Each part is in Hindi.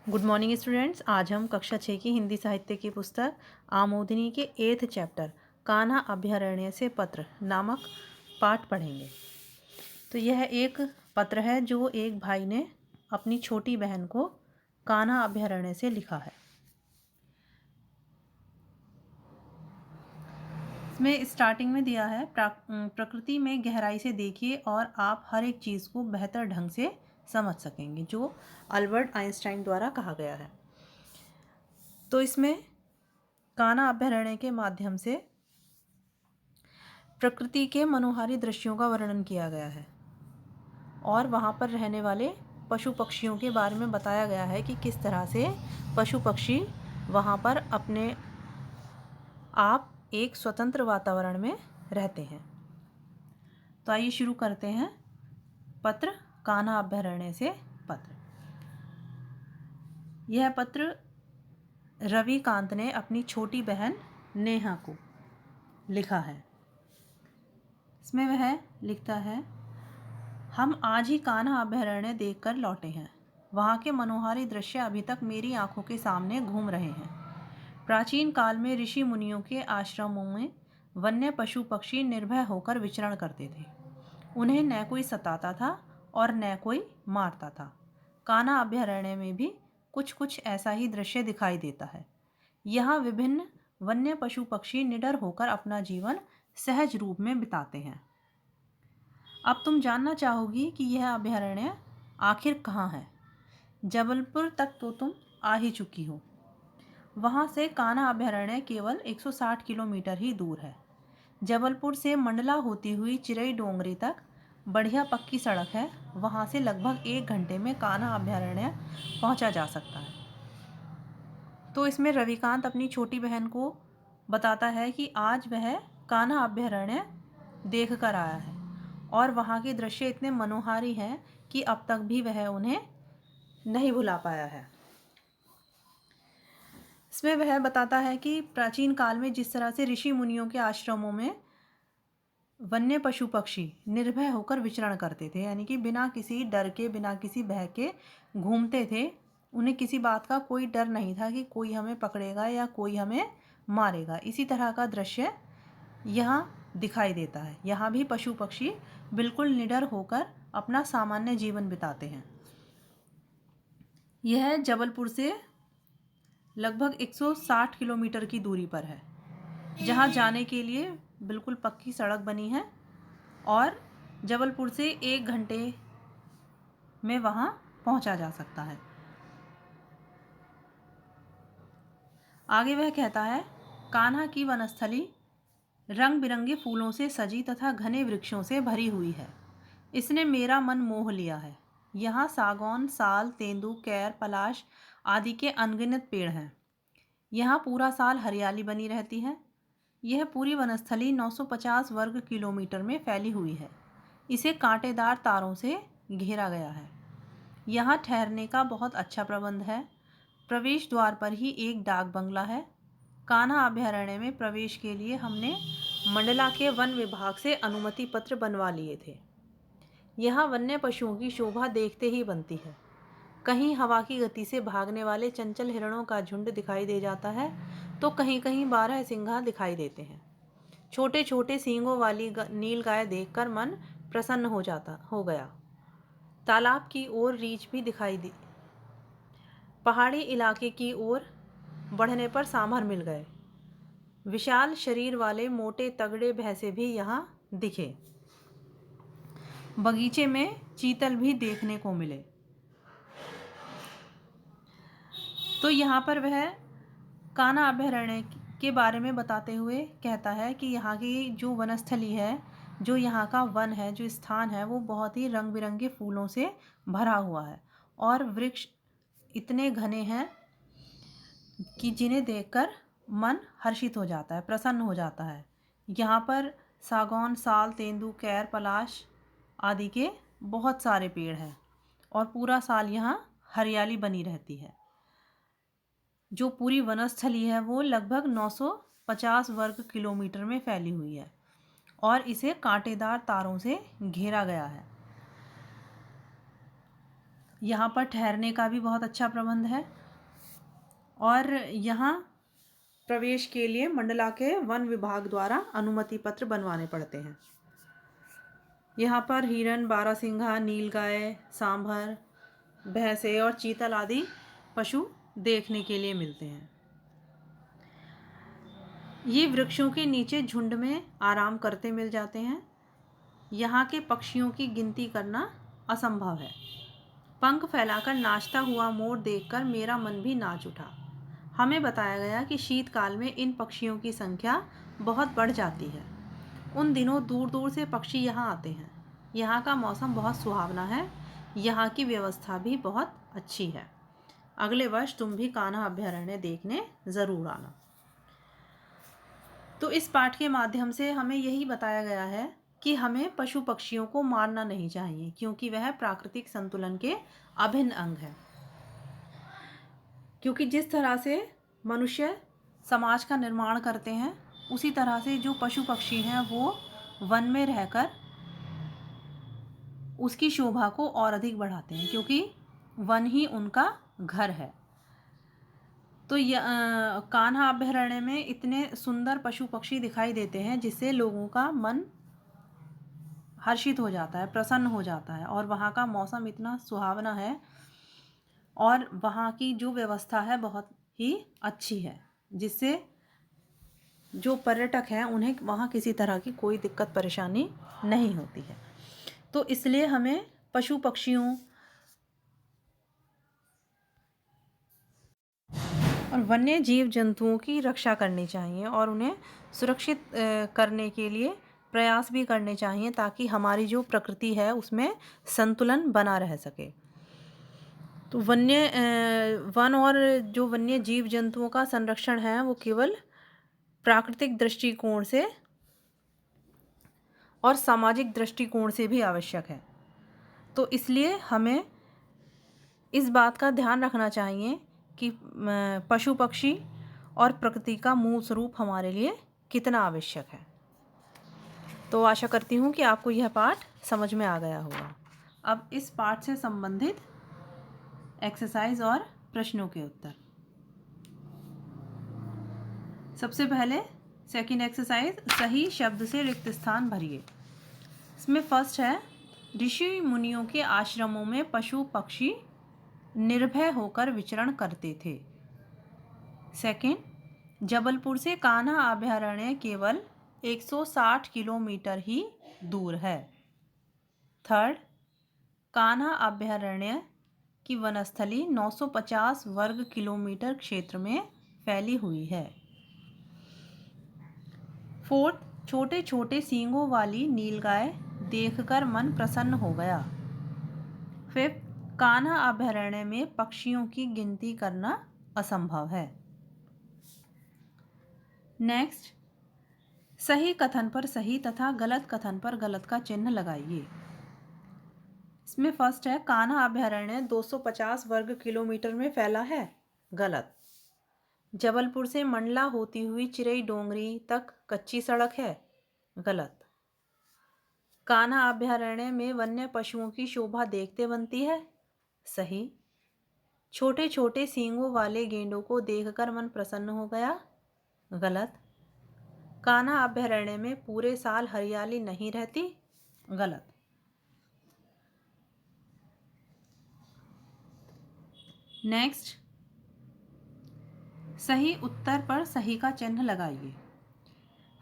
Good morning students. आज हम कक्षा 6 की हिंदी साहित्य की पुस्तक आमोदनी के 8th चैप्टर कान्हा अभयारण्य से पत्र नामक पाठ पढ़ेंगे। तो यह एक पत्र है जो एक भाई ने अपनी छोटी बहन को कान्हा अभयारण्य से लिखा है। इसमें स्टार्टिंग में दिया है प्रकृति में गहराई से देखिए और आप हर एक चीज़ को बेहतर ढंग से समझ सकेंगे, जो अल्बर्ट आइंस्टाइन द्वारा कहा गया है। तो इसमें कान्हा अभयारण्य के माध्यम से प्रकृति के मनोहारी दृश्यों का वर्णन किया गया है और वहाँ पर रहने वाले पशु पक्षियों के बारे में बताया गया है कि किस तरह से पशु पक्षी वहाँ पर अपने आप एक स्वतंत्र वातावरण में रहते हैं। तो आइए शुरू करते हैं पत्र कान्हा अभयारण्य से पत्र। यह पत्र रविकांत ने अपनी छोटी बहन नेहा को लिखा है। इसमें वह लिखता है, हम आज ही कान्हा अभयारण्य देखकर लौटे हैं। वहाँ के मनोहारी दृश्य अभी तक मेरी आंखों के सामने घूम रहे हैं। प्राचीन काल में ऋषि मुनियों के आश्रमों में वन्य पशु पक्षी निर्भय होकर विचरण करते थे। उन्हें न कोई सताता था और न कोई मारता था। कान्हा अभयारण्य में भी कुछ कुछ ऐसा ही दृश्य दिखाई देता है। यहाँ विभिन्न वन्य पशु पक्षी निडर होकर अपना जीवन सहज रूप में बिताते हैं। अब तुम जानना चाहोगी कि यह अभयारण्य आखिर कहाँ है। जबलपुर तक तो तुम आ ही चुकी हो। वहाँ से कान्हा अभयारण्य केवल 160 किलोमीटर ही दूर है। जबलपुर से मंडला होती हुई चिरई डोंगरी तक बढ़िया पक्की सड़क है। वहाँ से लगभग 1 घंटे में कान्हा अभयारण्य पहुँचा जा सकता है। तो इसमें रविकांत अपनी छोटी बहन को बताता है कि आज वह कान्हा अभयारण्य देख कर आया है और वहाँ के दृश्य इतने मनोहारी हैं कि अब तक भी वह उन्हें नहीं भुला पाया है। इसमें वह बताता है कि प्राचीन काल में जिस तरह से ऋषि मुनियों के आश्रमों में वन्य पशु पक्षी निर्भय होकर विचरण करते थे, यानी कि बिना किसी डर के बिना किसी भय के घूमते थे। उन्हें किसी बात का कोई डर नहीं था कि कोई हमें पकड़ेगा या कोई हमें मारेगा। इसी तरह का दृश्य यहाँ दिखाई देता है। यहाँ भी पशु पक्षी बिल्कुल निडर होकर अपना सामान्य जीवन बिताते हैं। यह जबलपुर से लगभग 160 किलोमीटर की दूरी पर है, जहाँ जाने के लिए बिल्कुल पक्की सड़क बनी है और जबलपुर से 1 घंटे में वहाँ पहुँचा जा सकता है। आगे वह कहता है, कान्हा की वनस्थली रंग बिरंगे फूलों से सजी तथा घने वृक्षों से भरी हुई है। इसने मेरा मन मोह लिया है। यहाँ सागौन, साल, तेंदू, कैर, पलाश आदि के अनगिनत पेड़ हैं। यहाँ पूरा साल हरियाली बनी रहती है। यह पूरी वनस्थली 950 वर्ग किलोमीटर में फैली हुई है। इसे कांटेदार तारों से घेरा गया है। यहाँ ठहरने का बहुत अच्छा प्रबंध है। प्रवेश द्वार पर ही एक डाक बंगला है। कान्हा अभयारण्य में प्रवेश के लिए हमने मंडला के वन विभाग से अनुमति पत्र बनवा लिए थे। यहाँ वन्य पशुओं की शोभा देखते ही बनती है। कहीं हवा की गति से भागने वाले चंचल हिरणों का झुंड दिखाई दे जाता है, तो कहीं कहीं 12 सिंघा दिखाई देते हैं। छोटे छोटे सींगों वाली नील गाय देखकर मन प्रसन्न हो गया। तालाब की ओर रीछ भी दिखाई दी। पहाड़ी इलाके की ओर बढ़ने पर सांभर मिल गए। विशाल शरीर वाले मोटे तगड़े भैंसे भी यहाँ दिखे। बगीचे में चीतल भी देखने को मिले। तो यहाँ पर वह कान्हा अभयारण्य के बारे में बताते हुए कहता है कि यहाँ की जो वनस्थली है, जो यहाँ का वन है, जो स्थान है, वो बहुत ही रंग बिरंगे फूलों से भरा हुआ है और वृक्ष इतने घने हैं कि जिन्हें देखकर मन हर्षित हो जाता है, प्रसन्न हो जाता है। यहाँ पर सागौन, साल, तेंदू, कैर, पलाश आदि के बहुत सारे पेड़ हैं और पूरा साल यहाँ हरियाली बनी रहती है। जो पूरी वनस्थली है वो लगभग 950 वर्ग किलोमीटर में फैली हुई है और इसे कांटेदार तारों से घेरा गया है। यहाँ पर ठहरने का भी बहुत अच्छा प्रबंध है और यहाँ प्रवेश के लिए मंडला के वन विभाग द्वारा अनुमति पत्र बनवाने पड़ते हैं। यहाँ पर हिरन, बारहसिंघा, नीलगाय, सांभर, भैंसे और चीतल आदि पशु देखने के लिए मिलते हैं। ये वृक्षों के नीचे झुंड में आराम करते मिल जाते हैं। यहाँ के पक्षियों की गिनती करना असंभव है। पंख फैलाकर नाचता हुआ मोर देखकर मेरा मन भी नाच उठा। हमें बताया गया कि शीतकाल में इन पक्षियों की संख्या बहुत बढ़ जाती है। उन दिनों दूर दूर से पक्षी यहाँ आते हैं। यहाँ का मौसम बहुत सुहावना है। यहाँ की व्यवस्था भी बहुत अच्छी है। अगले वर्ष तुम भी कान्हा अभयारण्य देखने ज़रूर आना। तो इस पाठ के माध्यम से हमें यही बताया गया है कि हमें पशु पक्षियों को मारना नहीं चाहिए, क्योंकि वह प्राकृतिक संतुलन के अभिन्न अंग है। क्योंकि जिस तरह से मनुष्य समाज का निर्माण करते हैं, उसी तरह से जो पशु पक्षी हैं वो वन में रहकर उसकी शोभा को और अधिक बढ़ाते हैं, क्योंकि वन ही उनका घर है। तो कान्हा अभयारण्य में इतने सुंदर पशु पक्षी दिखाई देते हैं जिससे लोगों का मन हर्षित हो जाता है, प्रसन्न हो जाता है। और वहाँ का मौसम इतना सुहावना है और वहाँ की जो व्यवस्था है बहुत ही अच्छी है, जिससे जो पर्यटक हैं उन्हें वहाँ किसी तरह की कोई दिक्कत परेशानी नहीं होती है। तो इसलिए हमें पशु पक्षियों और वन्य जीव जंतुओं की रक्षा करनी चाहिए और उन्हें सुरक्षित करने के लिए प्रयास भी करने चाहिए, ताकि हमारी जो प्रकृति है उसमें संतुलन बना रह सके। तो वन और जो वन्य जीव जंतुओं का संरक्षण है वो केवल प्राकृतिक दृष्टिकोण से और सामाजिक दृष्टिकोण से भी आवश्यक है। तो इसलिए हमें इस बात का ध्यान रखना चाहिए कि पशु पक्षी और प्रकृति का मूल स्वरूप हमारे लिए कितना आवश्यक है। तो आशा करती हूँ कि आपको यह पाठ समझ में आ गया होगा। अब इस पाठ से संबंधित एक्सरसाइज और प्रश्नों के उत्तर। सबसे पहले सेकंड एक्सरसाइज, सही शब्द से रिक्त स्थान भरिए। इसमें फर्स्ट है, ऋषि मुनियों के आश्रमों में पशु पक्षी निर्भय होकर विचरण करते थे। सेकंड, जबलपुर से कान्हा अभयारण्य केवल 160 किलोमीटर ही दूर है। थर्ड, कान्हा अभयारण्य की वनस्थली 950 वर्ग किलोमीटर क्षेत्र में फैली हुई है। फोर्थ, छोटे छोटे सींगों वाली नीलगाय देखकर मन प्रसन्न हो गया। फिफ्थ, कान्हा अभयारण्य में पक्षियों की गिनती करना असंभव है। नेक्स्ट, सही कथन पर सही तथा गलत कथन पर गलत का चिन्ह लगाइए। इसमें फर्स्ट है, कान्हा अभयारण्य 250 वर्ग किलोमीटर में फैला है। गलत। जबलपुर से मंडला होती हुई चिरई डोंगरी तक कच्ची सड़क है। गलत। कान्हा अभयारण्य में वन्य पशुओं की शोभा देखते बनती है। सही। छोटे छोटे सींगों वाले गेंडों को देखकर मन प्रसन्न हो गया। गलत। कान्हा अभयारण्य में पूरे साल हरियाली नहीं रहती। गलत। नेक्स्ट, सही उत्तर पर सही का चिन्ह लगाइए।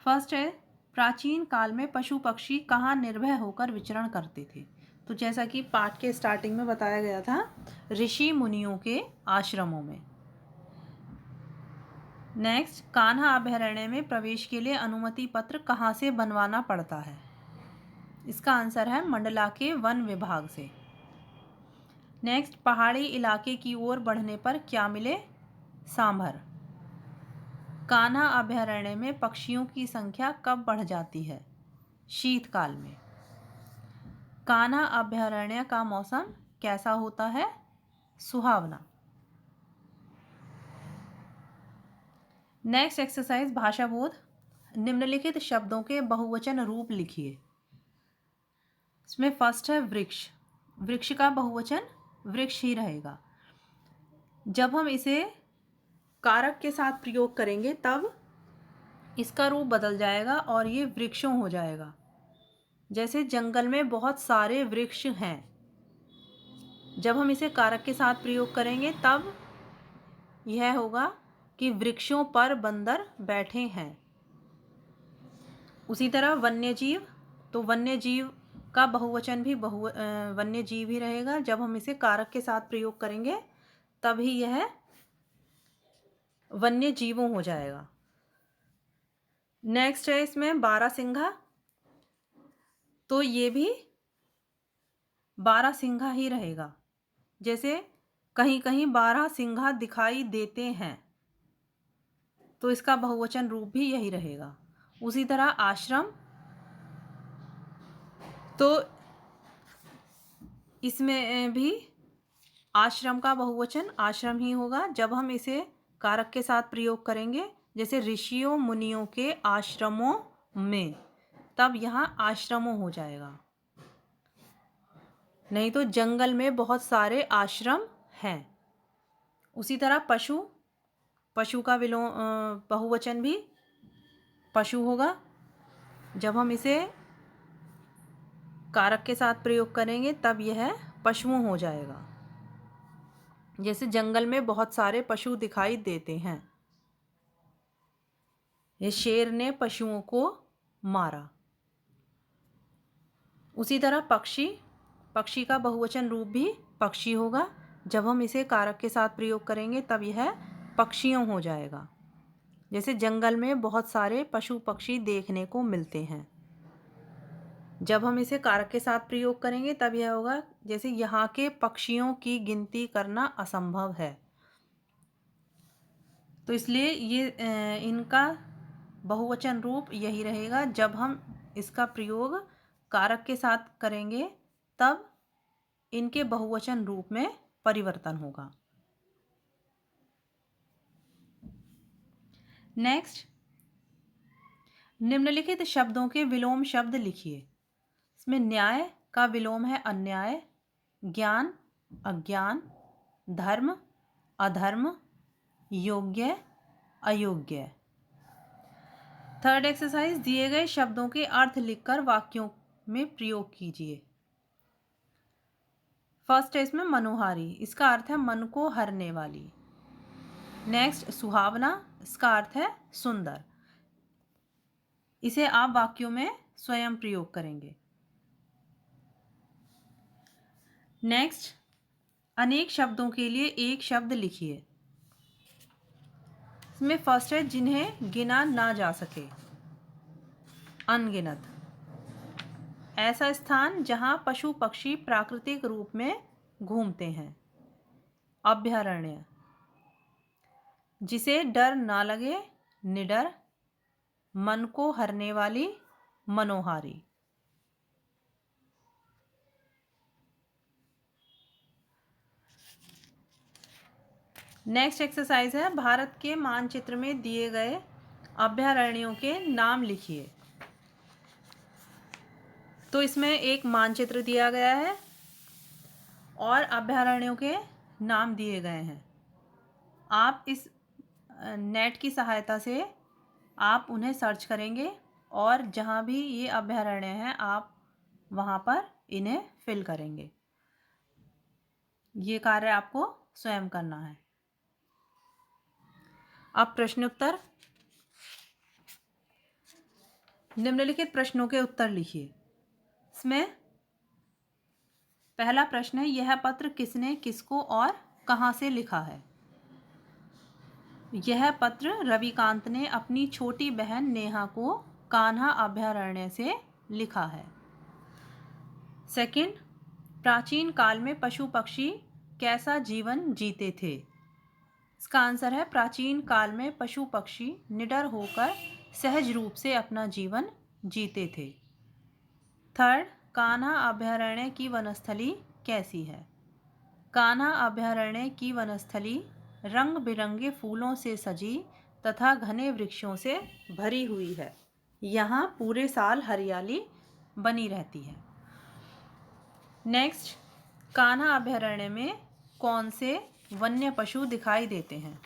फर्स्ट है, प्राचीन काल में पशु पक्षी कहाँ निर्भय होकर विचरण करते थे। तो जैसा कि पाठ के स्टार्टिंग में बताया गया था, ऋषि मुनियों के आश्रमों में। नेक्स्ट, कान्हा अभयारण्य में प्रवेश के लिए अनुमति पत्र कहाँ से बनवाना पड़ता है। इसका आंसर है मंडला के वन विभाग से। नेक्स्ट, पहाड़ी इलाके की ओर बढ़ने पर क्या मिले। सांभर। कान्हा अभयारण्य में पक्षियों की संख्या कब बढ़ जाती है। शीतकाल में। कान्हा अभयारण्य का मौसम कैसा होता है। सुहावना। नेक्स्ट एक्सरसाइज, भाषा बोध। निम्नलिखित शब्दों के बहुवचन रूप लिखिए। इसमें फर्स्ट है वृक्ष। वृक्ष का बहुवचन वृक्ष ही रहेगा। जब हम इसे कारक के साथ प्रयोग करेंगे तब इसका रूप बदल जाएगा और ये वृक्षों हो जाएगा। जैसे जंगल में बहुत सारे वृक्ष हैं। जब हम इसे कारक के साथ प्रयोग करेंगे तब यह होगा कि वृक्षों पर बंदर बैठे हैं। उसी तरह वन्य जीव, तो वन्य जीव का बहुवचन भी वन्य जीव ही रहेगा। जब हम इसे कारक के साथ प्रयोग करेंगे तभी यह वन्य जीवों हो जाएगा। नेक्स्ट है इसमें बारहसिंघा, तो ये भी बारहसिंघा ही रहेगा। जैसे कहीं कहीं बारहसिंघा दिखाई देते हैं, तो इसका बहुवचन रूप भी यही रहेगा। उसी तरह आश्रम, तो इसमें भी आश्रम का बहुवचन आश्रम ही होगा। जब हम इसे कारक के साथ प्रयोग करेंगे, जैसे ऋषियों मुनियों के आश्रमों में, तब यहाँ आश्रमों हो जाएगा। नहीं तो जंगल में बहुत सारे आश्रम हैं। उसी तरह पशु, पशु का बहुवचन भी पशु होगा। जब हम इसे कारक के साथ प्रयोग करेंगे तब यह पशुओं हो जाएगा। जैसे जंगल में बहुत सारे पशु दिखाई देते हैं। ये शेर ने पशुओं को मारा। उसी तरह पक्षी, पक्षी का बहुवचन रूप भी पक्षी होगा। जब हम इसे कारक के साथ प्रयोग करेंगे तब यह पक्षियों हो जाएगा। जैसे जंगल में बहुत सारे पशु पक्षी देखने को मिलते हैं। जब हम इसे कारक के साथ प्रयोग करेंगे तब यह होगा, जैसे यहाँ के पक्षियों की गिनती करना असंभव है। तो इसलिए ये इनका बहुवचन रूप यही रहेगा। जब हम इसका प्रयोग कारक के साथ करेंगे तब इनके बहुवचन रूप में परिवर्तन होगा। नेक्स्ट, निम्नलिखित शब्दों के विलोम शब्द लिखिए। इसमें न्याय का विलोम है अन्याय, ज्ञान अज्ञान, धर्म अधर्म, योग्य अयोग्य। थर्ड एक्सरसाइज, दिए गए शब्दों के अर्थ लिखकर वाक्यों में प्रयोग कीजिए। फर्स्ट है इसमें मनोहारी, इसका अर्थ है मन को हरने वाली। नेक्स्ट सुहावना, इसका अर्थ है सुंदर। इसे आप वाक्यों में स्वयं प्रयोग करेंगे। नेक्स्ट, अनेक शब्दों के लिए एक शब्द लिखिए। इसमें फर्स्ट है जिन्हें गिना ना जा सके, अनगिनत। ऐसा स्थान जहां पशु पक्षी प्राकृतिक रूप में घूमते हैं, अभयारण्य। जिसे डर ना लगे, निडर। मन को हरने वाली, मनोहारी। नेक्स्ट एक्सरसाइज है भारत के मानचित्र में दिए गए अभयारण्यों के नाम लिखिए। तो इसमें एक मानचित्र दिया गया है और अभयारण्यों के नाम दिए गए हैं। आप इस नेट की सहायता से आप उन्हें सर्च करेंगे और जहाँ भी ये अभयारण्य हैं आप वहाँ पर इन्हें फिल करेंगे। ये कार्य आपको स्वयं करना है। अब प्रश्नोत्तर, निम्नलिखित प्रश्नों के उत्तर लिखिए। इसमें पहला प्रश्न है, यह पत्र किसने किसको और कहाँ से लिखा है? यह पत्र रविकांत ने अपनी छोटी बहन नेहा को कान्हा अभयारण्य से लिखा है। सेकंड, प्राचीन काल में पशु पक्षी कैसा जीवन जीते थे? इसका आंसर है प्राचीन काल में पशु पक्षी निडर होकर सहज रूप से अपना जीवन जीते थे। थर्ड, कान्हा अभयारण्य की वनस्थली कैसी है? कान्हा अभयारण्य की वनस्थली रंग बिरंगे फूलों से सजी तथा घने वृक्षों से भरी हुई है। यहाँ पूरे साल हरियाली बनी रहती है। नेक्स्ट, कान्हा अभयारण्य में कौन से वन्य पशु दिखाई देते हैं?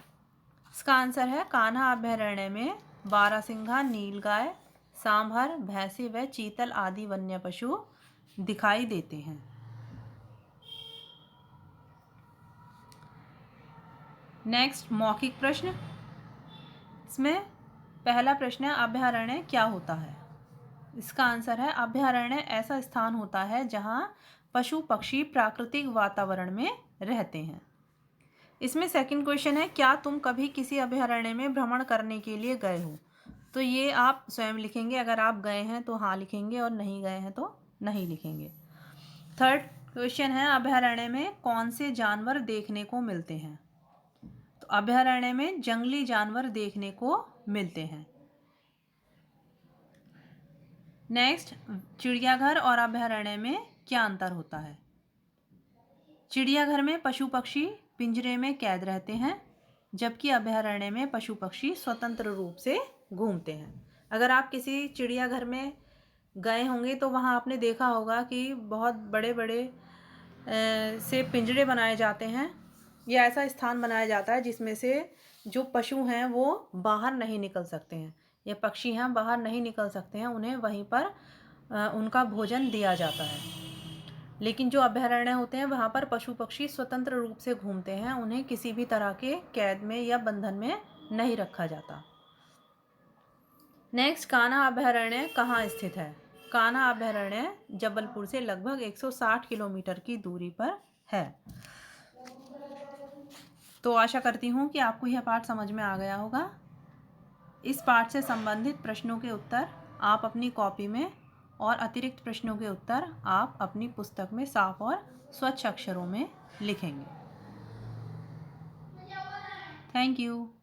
इसका आंसर है कान्हा अभयारण्य में बारहसिंघा, नीलगाय, सांभर, भैंसे व चीतल आदि वन्य पशु दिखाई देते हैं। नेक्स्ट मौखिक प्रश्न। इसमें पहला प्रश्न है अभयारण्य क्या होता है? इसका आंसर है अभयारण्य ऐसा स्थान होता है जहाँ पशु पक्षी प्राकृतिक वातावरण में रहते हैं। इसमें सेकंड क्वेश्चन है क्या तुम कभी किसी अभयारण्य में भ्रमण करने के लिए गए हो? तो ये आप स्वयं लिखेंगे, अगर आप गए हैं तो हाँ लिखेंगे और नहीं गए हैं तो नहीं लिखेंगे। थर्ड क्वेश्चन है अभयारण्य में कौन से जानवर देखने को मिलते हैं? तो अभयारण्य में जंगली जानवर देखने को मिलते हैं। नेक्स्ट, चिड़ियाघर और अभयारण्य में क्या अंतर होता है? चिड़ियाघर में पशु पक्षी पिंजरे में कैद रहते हैं, जबकि अभयारण्य में पशु पक्षी स्वतंत्र रूप से घूमते हैं। अगर आप किसी चिड़ियाघर में गए होंगे तो वहाँ आपने देखा होगा कि बहुत बड़े बड़े से पिंजरे बनाए जाते हैं या ऐसा स्थान बनाया जाता है जिसमें से जो पशु हैं वो बाहर नहीं निकल सकते हैं या पक्षी हैं बाहर नहीं निकल सकते हैं, उन्हें वहीं पर उनका भोजन दिया जाता है। लेकिन जो अभयारण्य होते हैं वहाँ पर पशु पक्षी स्वतंत्र रूप से घूमते हैं, उन्हें किसी भी तरह के कैद में या बंधन में नहीं रखा जाता। नेक्स्ट, कान्हा अभयारण्य कहाँ स्थित है? कान्हा अभयारण्य जबलपुर से लगभग 160 किलोमीटर की दूरी पर है। तो आशा करती हूँ कि आपको यह पाठ समझ में आ गया होगा। इस पाठ से संबंधित प्रश्नों के उत्तर आप अपनी कॉपी में और अतिरिक्त प्रश्नों के उत्तर आप अपनी पुस्तक में साफ और स्वच्छ अक्षरों में लिखेंगे। Thank you.